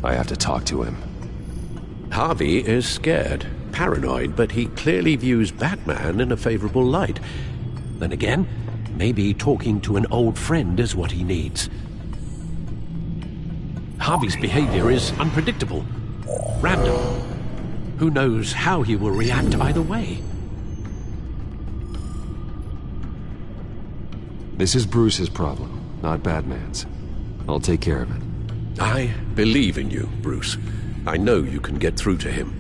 I have to talk to him. Harvey is scared, paranoid, but he clearly views Batman in a favorable light. Then again, maybe talking to an old friend is what he needs. Harvey's behavior is unpredictable, random. Who knows how he will react either way? This is Bruce's problem, not Batman's. I'll take care of it. I believe in you, Bruce. I know you can get through to him.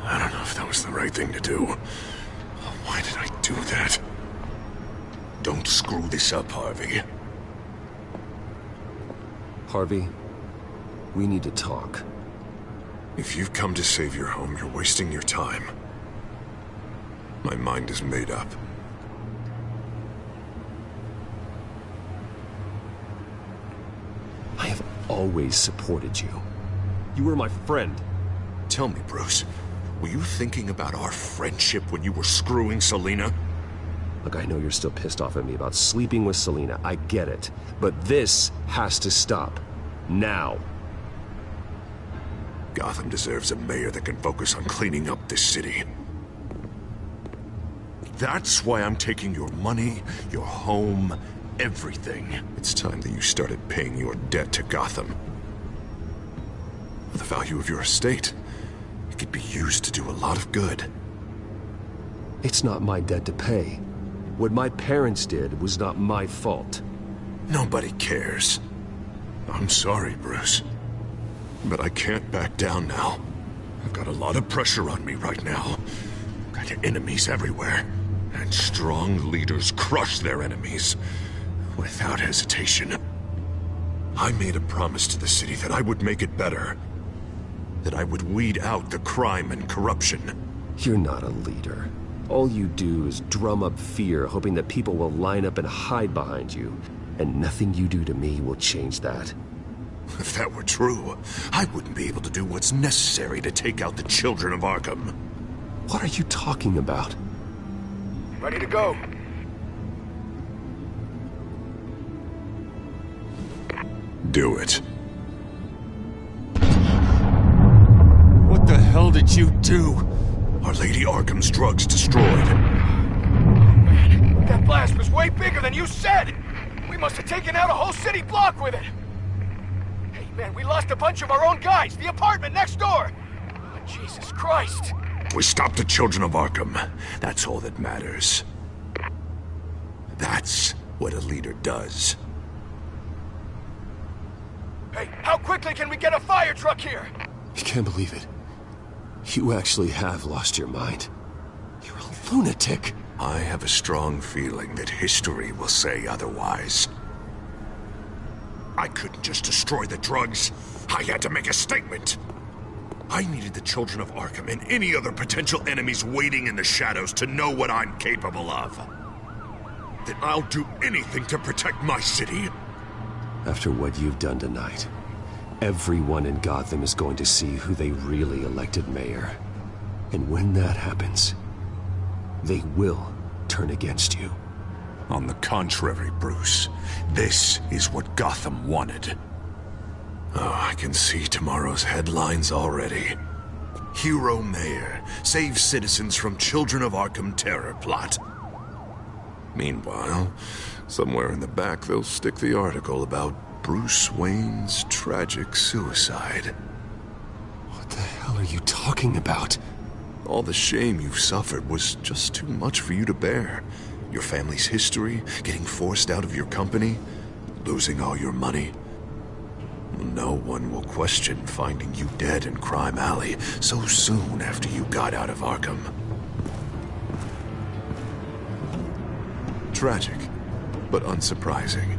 I don't know if that was the right thing to do. Why did I do that? Don't screw this up, Harvey. Harvey, we need to talk. If you've come to save your home, you're wasting your time. My mind is made up. I have always supported you. You were my friend. Tell me, Bruce, were you thinking about our friendship when you were screwing Selina? Look, I know you're still pissed off at me about sleeping with Selina. I get it. But this has to stop. Now. Gotham deserves a mayor that can focus on cleaning up this city. That's why I'm taking your money, your home, everything. It's time that you started paying your debt to Gotham. For the value of your estate, it could be used to do a lot of good. It's not my debt to pay. What my parents did was not my fault. Nobody cares. I'm sorry, Bruce. But I can't back down now. I've got a lot of pressure on me right now. Got enemies everywhere. And strong leaders crush their enemies. Without hesitation. I made a promise to the city that I would make it better. That I would weed out the crime and corruption. You're not a leader. All you do is drum up fear, hoping that people will line up and hide behind you. And nothing you do to me will change that. If that were true, I wouldn't be able to do what's necessary to take out the children of Arkham. What are you talking about? Ready to go. Do it. What the hell did you do? Our Lady Arkham's drugs destroyed. Man, that blast was way bigger than you said! We must have taken out a whole city block with it! Hey, man, we lost a bunch of our own guys! The apartment next door! Oh, Jesus Christ! We stopped the children of Arkham. That's all that matters. That's what a leader does. Hey, how quickly can we get a fire truck here? I can't believe it. You actually have lost your mind. You're a lunatic. I have a strong feeling that history will say otherwise. I couldn't just destroy the drugs. I had to make a statement. I needed the children of Arkham and any other potential enemies waiting in the shadows to know what I'm capable of. That I'll do anything to protect my city. After what you've done tonight, everyone in Gotham is going to see who they really elected mayor. And when that happens, they will turn against you. On the contrary, Bruce, this is what Gotham wanted. Oh, I can see tomorrow's headlines already. Hero Mayor saves citizens from Children of Arkham terror plot. Meanwhile, somewhere in the back they'll stick the article about Bruce Wayne's tragic suicide. What the hell are you talking about? All the shame you've suffered was just too much for you to bear. Your family's history, getting forced out of your company, losing all your money. No one will question finding you dead in Crime Alley so soon after you got out of Arkham. Tragic, but unsurprising.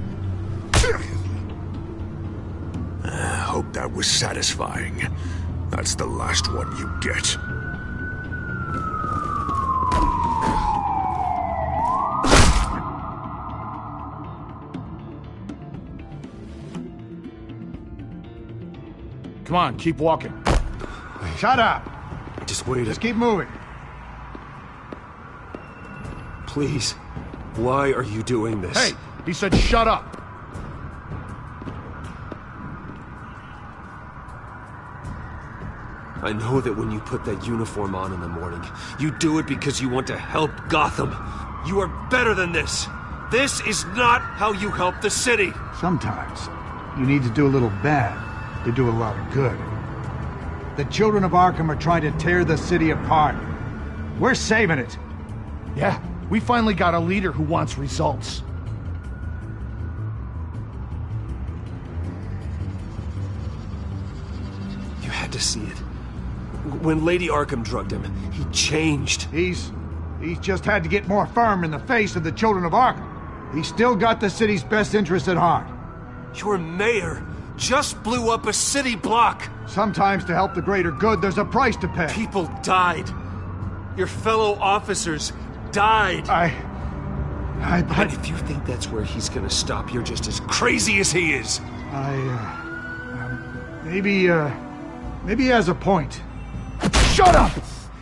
I hope that was satisfying. That's the last one you get. Come on, keep walking. Shut up! Just wait. Just keep moving. Please. Why are you doing this? Hey, he said shut up. I know that when you put that uniform on in the morning, you do it because you want to help Gotham. You are better than this. This is not how you help the city. Sometimes you need to do a little bad to do a lot of good. The children of Arkham are trying to tear the city apart. We're saving it. Yeah, we finally got a leader who wants results. You had to see it. When Lady Arkham drugged him, he changed. He's just had to get more firm in the face of the children of Arkham. He's still got the city's best interests at heart. Your mayor just blew up a city block. Sometimes to help the greater good, there's a price to pay. People died. Your fellow officers died. And if you think that's where he's gonna stop, you're just as crazy as he is. Maybe he has a point. Shut up!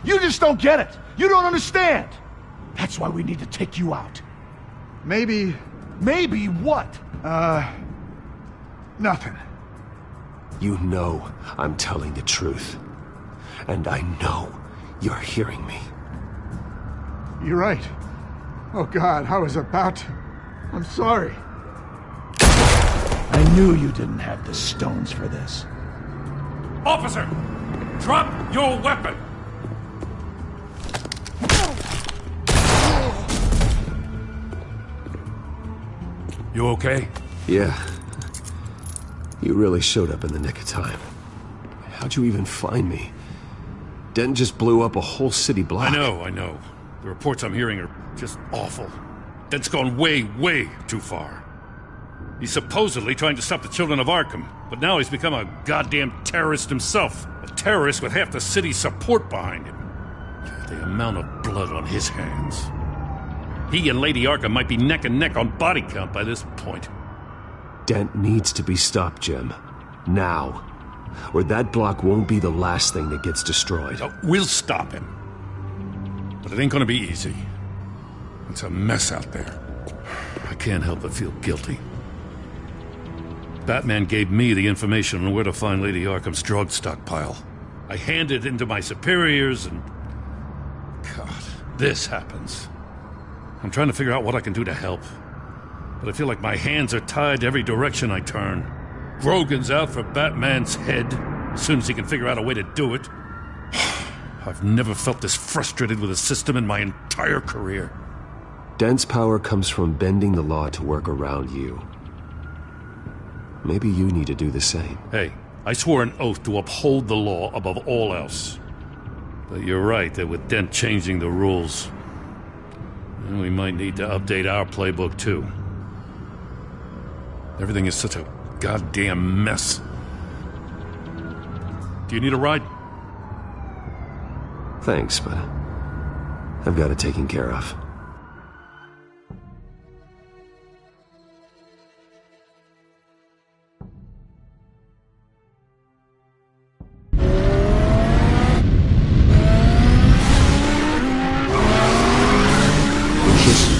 You just don't get it. You don't understand. That's why we need to take you out. Maybe what? Nothing. You know I'm telling the truth. And I know you're hearing me. You're right. Oh God, I was about to... I'm sorry. I knew you didn't have the stones for this. Officer! Drop your weapon! You okay? Yeah. You really showed up in the nick of time. How'd you even find me? Dent just blew up a whole city block. I know. The reports I'm hearing are just awful. Dent's gone way, way too far. He's supposedly trying to stop the children of Arkham, but now he's become a goddamn terrorist himself. A terrorist with half the city's support behind him. The amount of blood on his hands. He and Lady Arkham might be neck and neck on body count by this point. Dent needs to be stopped, Jim. Now. Or that block won't be the last thing that gets destroyed. We'll stop him. But it ain't gonna be easy. It's a mess out there. I can't help but feel guilty. Batman gave me the information on where to find Lady Arkham's drug stockpile. I handed it into my superiors and... God, this happens. I'm trying to figure out what I can do to help. But I feel like my hands are tied every direction I turn. Grogan's out for Batman's head as soon as he can figure out a way to do it. I've never felt this frustrated with a system in my entire career. Dent's power comes from bending the law to work around you. Maybe you need to do the same. Hey, I swore an oath to uphold the law above all else. But you're right that with Dent changing the rules, we might need to update our playbook too. Everything is such a goddamn mess. Do you need a ride? Thanks, but I've got it taken care of.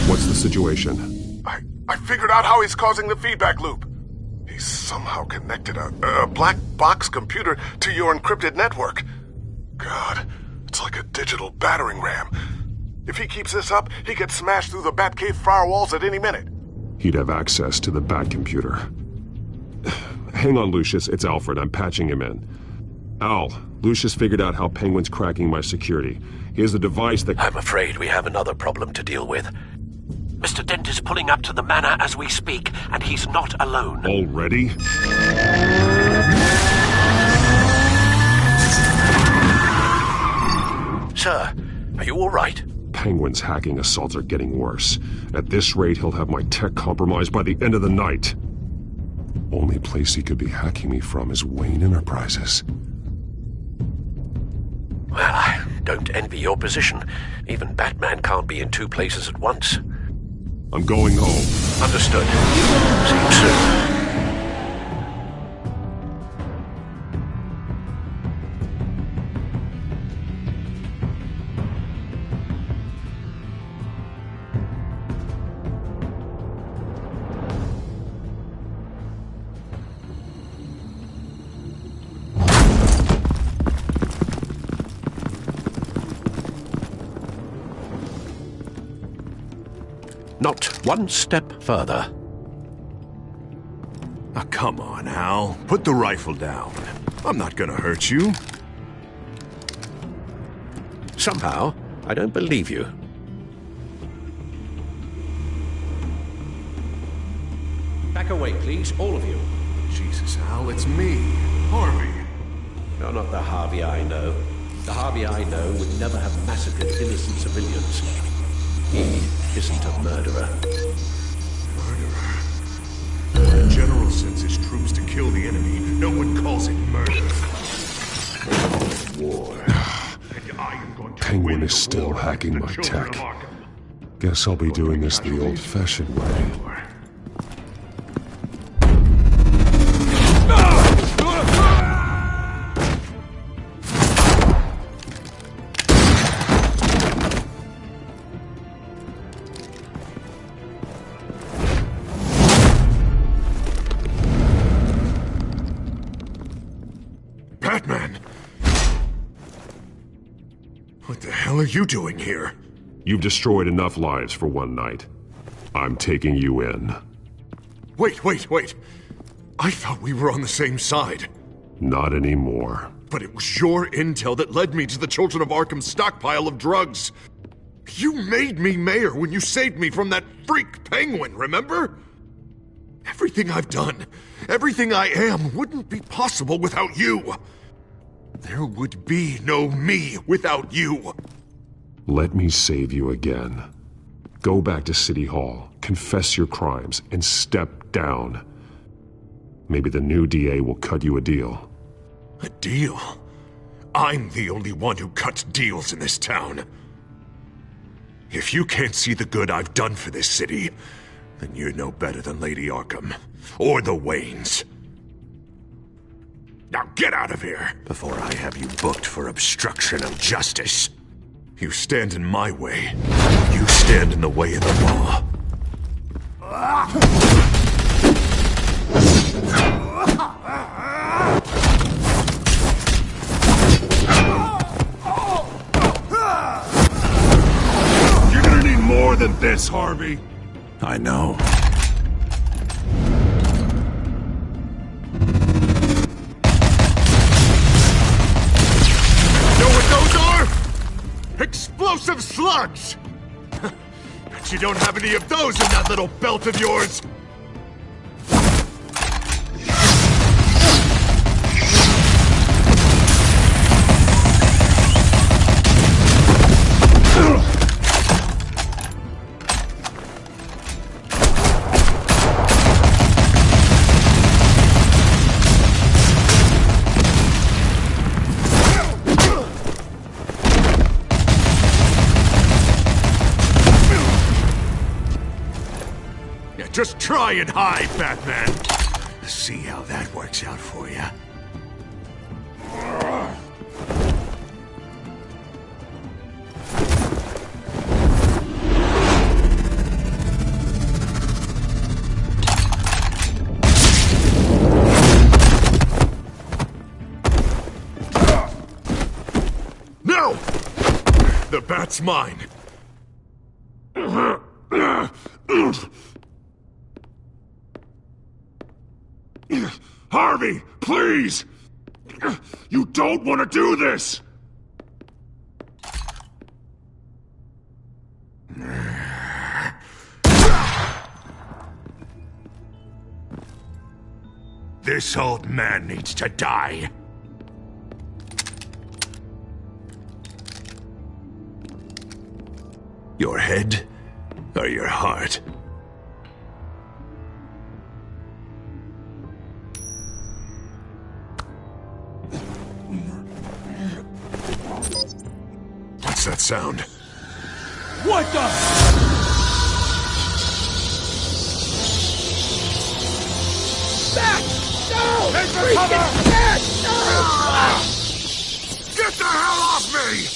What's the situation? I figured out how he's causing the feedback loop. He's somehow connected a black box computer to your encrypted network. God, it's like a digital battering ram. If he keeps this up, he could smash through the Batcave firewalls at any minute. He'd have access to the Bat computer. Hang on, Lucius. It's Alfred. I'm patching him in. Al, Lucius figured out how Penguin's cracking my security. He has a device that... I'm afraid we have another problem to deal with. Mr. Dent is pulling up to the manor as we speak, and he's not alone. Already? Sir, are you all right? Penguin's hacking assaults are getting worse. At this rate, he'll have my tech compromised by the end of the night. Only place he could be hacking me from is Wayne Enterprises. Well, I don't envy your position. Even Batman can't be in two places at once. I'm going home. Understood. See you soon. Not one step further. Oh, come on, Al. Put the rifle down. I'm not gonna hurt you. Somehow, I don't believe you. Back away, please, all of you. Jesus, Al, it's me, Harvey. You're not the Harvey I know. The Harvey I know would never have massacred innocent civilians. He isn't a murderer. Murderer? The general sends his troops to kill the enemy. No one calls it murder. War. Penguin is still hacking my tech. Guess I'll be doing this the old-fashioned way. Batman! What the hell are you doing here? You've destroyed enough lives for one night. I'm taking you in. Wait. I thought we were on the same side. Not anymore. But it was your intel that led me to the Children of Arkham's stockpile of drugs. You made me mayor when you saved me from that freak Penguin, remember? Everything I've done, everything I am, wouldn't be possible without you. There would be no me without you. Let me save you again. Go back to City Hall, confess your crimes, and step down. Maybe the new DA will cut you a deal. A deal? I'm the only one who cuts deals in this town. If you can't see the good I've done for this city, then you're no better than Lady Arkham. Or the Waynes. Now get out of here, before I have you booked for obstruction of justice. You stand in my way. You stand in the way of the law. You're gonna need more than this, Harvey. I know. Know what those are? Explosive slugs! Bet you don't have any of those in that little belt of yours! Just try and hide, Batman. Let's see how that works out for you. No! The bat's mine. Harvey, please! You don't want to do this! This old man needs to die. Your head or your heart? What's that sound? What the? Back! No! Take the cover! Back! No! Get the hell off me!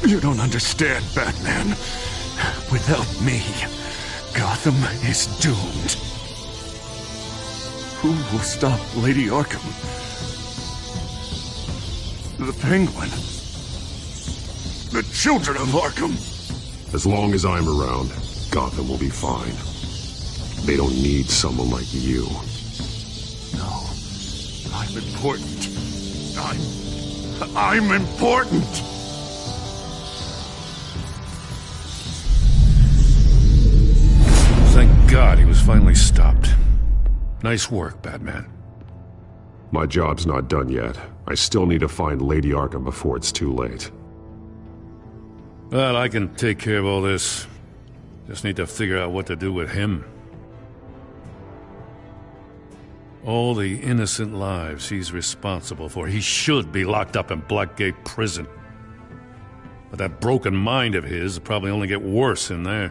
You don't understand, Batman. Without me, Gotham is doomed. Who will stop Lady Arkham? The Penguin? The children of Arkham? As long as I'm around, Gotham will be fine. They don't need someone like you. No. I'm important. I'm important! Thank God he was finally stopped. Nice work, Batman. My job's not done yet. I still need to find Lady Arkham before it's too late. Well, I can take care of all this. Just need to figure out what to do with him. All the innocent lives he's responsible for. He should be locked up in Blackgate Prison. But that broken mind of his will probably only get worse in there.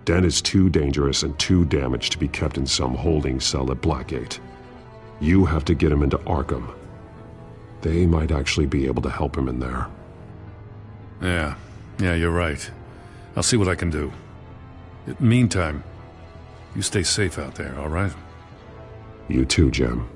Den is too dangerous and too damaged to be kept in some holding cell at Blackgate. You have to get him into Arkham. They might actually be able to help him in there. Yeah, you're right. I'll see what I can do. Meantime, you stay safe out there, all right? You too, Jim.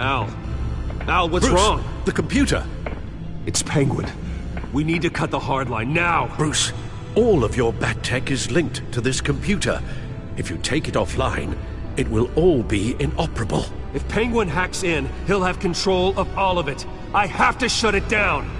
Al. Al, what's Bruce, wrong? The computer. It's Penguin. We need to cut the hard line now. Bruce, all of your bat tech is linked to this computer. If you take it offline, it will all be inoperable. If Penguin hacks in, he'll have control of all of it. I have to shut it down.